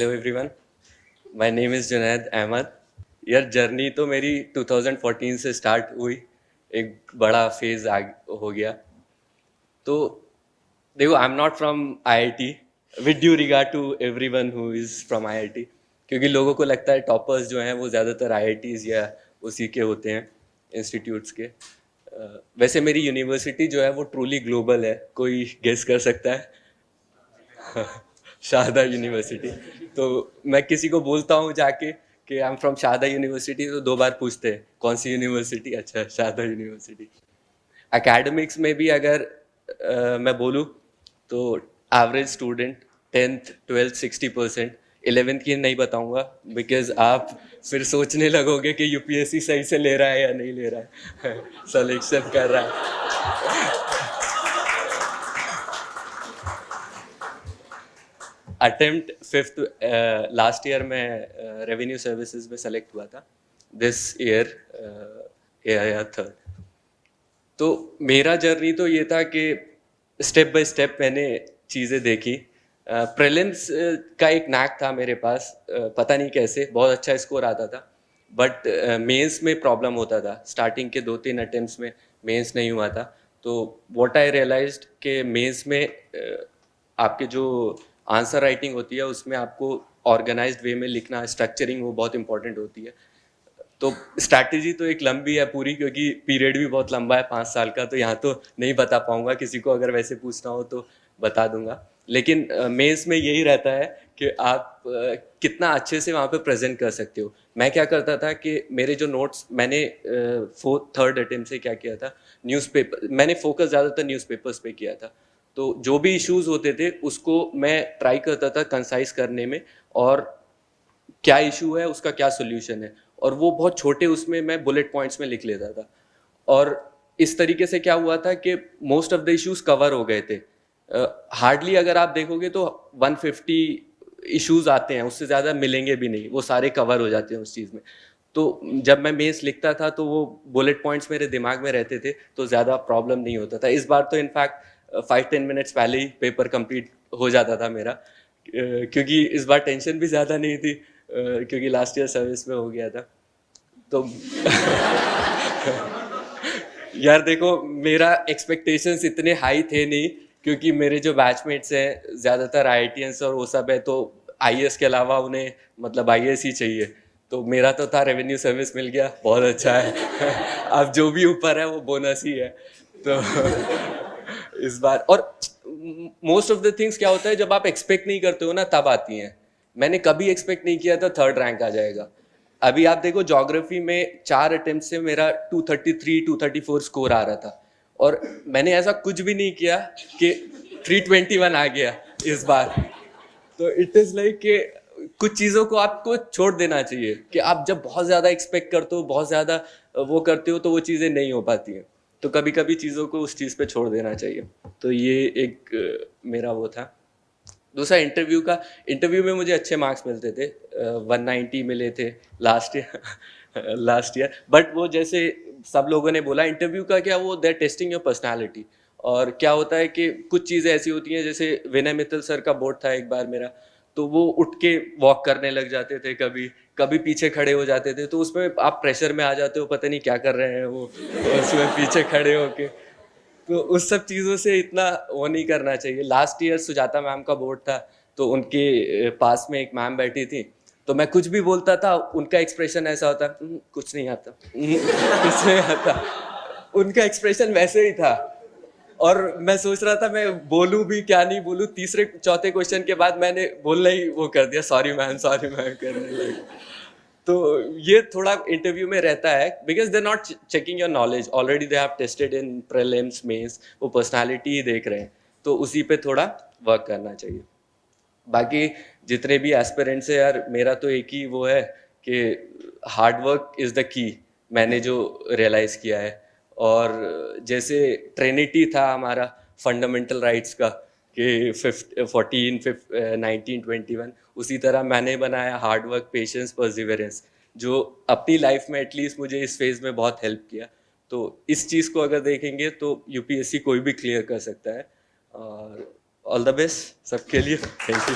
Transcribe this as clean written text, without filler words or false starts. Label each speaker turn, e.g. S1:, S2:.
S1: Hello everyone, my name is Junaid Ahmed. यार journey तो मेरी 2014 से स्टार्ट हुई, एक बड़ा फेज आ हो गया। तो देखो, I am not from IIT, with due regard to everyone who is from IIT, क्योंकि लोगों को लगता है टॉपर्स जो हैं वो ज़्यादातर आईआईटीज़ या उसी के होते हैं, इंस्टीट्यूट्स के। वैसे मेरी यूनिवर्सिटी जो है वो ट्रूली ग्लोबल है। कोई गेस कर सकता है? शारदा यूनिवर्सिटी। तो मैं किसी को बोलता हूँ जाके कि I am from Sharda University, तो 2 बार पूछते हैं कौन सी यूनिवर्सिटी। अच्छा, शारदा यूनिवर्सिटी। एकेडमिक्स में भी अगर मैं बोलूँ तो average student 10th 12th 60%। 11th की नहीं बताऊंगा बिकॉज आप फिर सोचने लगोगे कि यूपीएससी सही से ले रहा है या नहीं ले रहा है सिलेक्शन कर रहा है। अटेम्प्ट 5th लास्ट ईयर में रेवेन्यू सर्विसेज में सेलेक्ट हुआ था। दिस ईयर या 3rd। तो मेरा जर्नी तो ये था कि स्टेप बाय स्टेप मैंने चीज़ें देखी। प्रीलिम्स का एक नैक था मेरे पास, पता नहीं कैसे बहुत अच्छा स्कोर आता था, बट मेंस में प्रॉब्लम होता था। स्टार्टिंग के 2-3 अटेम्प्ट्स में मेंस नहीं हुआ था। तो व्हाट आई रियलाइज्ड कि मेंस में आपके जो आंसर राइटिंग होती है उसमें आपको ऑर्गेनाइज्ड वे में लिखना, स्ट्रक्चरिंग वो बहुत इंपॉर्टेंट होती है। तो स्ट्रैटेजी तो एक लंबी है पूरी, क्योंकि पीरियड भी बहुत लंबा है 5 साल का, तो यहाँ तो नहीं बता पाऊंगा। किसी को अगर वैसे पूछना हो तो बता दूंगा। लेकिन मेंस में यही रहता है कि आप कितना अच्छे से वहाँ पे प्रेजेंट कर सकते हो। मैं क्या करता था कि मेरे जो नोट्स मैंने 3rd अटेम्प्ट से क्या किया था, न्यूज़पेपर मैंने फोकस ज़्यादातर न्यूज़पेपर्स पे किया था। तो जो भी इश्यूज होते थे उसको मैं ट्राई करता था कंसाइज करने में, और क्या इशू है उसका क्या सोल्यूशन है, और वो बहुत छोटे उसमें मैं बुलेट पॉइंट्स में लिख लेता था। और इस तरीके से क्या हुआ था कि most of the issues cover हो गए थे। हार्डली अगर आप देखोगे तो 150 इश्यूज आते हैं, उससे ज़्यादा मिलेंगे भी नहीं, वो सारे कवर हो जाते हैं उस चीज़ में। तो जब मैं मेंस लिखता था तो वो बुलेट पॉइंट्स मेरे दिमाग में रहते थे, तो ज़्यादा प्रॉब्लम नहीं होता था। इस बार तो इनफैक्ट 5-10 मिनट्स पहले ही पेपर कंप्लीट हो जाता था मेरा, क्योंकि इस बार टेंशन भी ज़्यादा नहीं थी, क्योंकि लास्ट ईयर सर्विस में हो गया था। तो यार देखो, मेरा एक्सपेक्टेशंस इतने हाई थे नहीं, क्योंकि मेरे जो बैचमेट्स हैं ज़्यादातर आईआईटीएंस और वो सब है, तो आईएएस के अलावा उन्हें मतलब आईएएस ही चाहिए। तो मेरा तो था रेवेन्यू सर्विस मिल गया, बहुत अच्छा है। अब जो भी ऊपर है वो बोनस ही है। तो इस बार, और मोस्ट ऑफ द थिंग्स क्या होता है जब आप एक्सपेक्ट नहीं करते हो ना तब आती हैं। मैंने कभी एक्सपेक्ट नहीं किया था 3rd रैंक आ जाएगा। अभी आप देखो, ज्योग्राफी में 4 अटेम्प्ट से मेरा 233 234 स्कोर आ रहा था, और मैंने ऐसा कुछ भी नहीं किया कि 321 आ गया इस बार। तो इट इज़ लाइक कि कुछ चीज़ों को आपको छोड़ देना चाहिए, कि आप जब बहुत ज़्यादा एक्सपेक्ट करते हो, बहुत ज़्यादा वो करते हो, तो वो चीज़ें नहीं हो पाती हैं। तो कभी कभी चीज़ों को उस चीज़ पे छोड़ देना चाहिए। तो ये एक मेरा वो था। दूसरा इंटरव्यू में मुझे अच्छे मार्क्स मिलते थे, 190 मिले थे last year. Last year, but वो जैसे सब लोगों ने बोला, इंटरव्यू का क्या, वो दे टेस्टिंग योर पर्सनालिटी। और क्या होता है कि कुछ चीज़ें ऐसी होती हैं, जैसे विनय मित्तल सर का बोर्ड था एक बार मेरा, तो वो उठ के वॉक करने लग जाते थे, कभी कभी पीछे खड़े हो जाते थे, तो उसमें आप प्रेशर में आ जाते हो, पता नहीं क्या कर रहे हैं वो, उसमें पीछे खड़े होके। तो उस सब चीज़ों से इतना वो नहीं करना चाहिए। लास्ट ईयर सुजाता मैम का बोर्ड था, तो उनके पास में एक मैम बैठी थी, तो मैं कुछ भी बोलता था, उनका एक्सप्रेशन ऐसा होता, कुछ नहीं आता, कुछ नहीं आता। उनका एक्सप्रेशन वैसे ही था, और मैं सोच रहा था मैं बोलूं भी क्या नहीं बोलूं। तीसरे चौथे क्वेश्चन के बाद मैंने बोलना ही वो कर दिया, सॉरी मैम करने लगे। तो ये थोड़ा इंटरव्यू में रहता है, because they not checking your knowledge, already they have tested in prelims mains, वो पर्सनालिटी ही देख रहे हैं, तो उसी पे थोड़ा वर्क करना चाहिए। बाकी जितने भी एस्पिरेंट्स है यार, मेरा तो एक ही वो है कि hard work is the key, मैंने जो रियलाइज़ किया है। और जैसे ट्रिनिटी था हमारा फंडामेंटल राइट्स का, कि 1921, उसी तरह मैंने बनाया हार्ड वर्क, पेशेंस, परसिवरेंस, जो अपनी लाइफ में एटलीस्ट मुझे इस फेज़ में बहुत हेल्प किया। तो इस चीज़ को अगर देखेंगे तो यूपीएससी कोई भी क्लियर कर सकता है। और ऑल द बेस्ट सबके लिए, थैंक यू।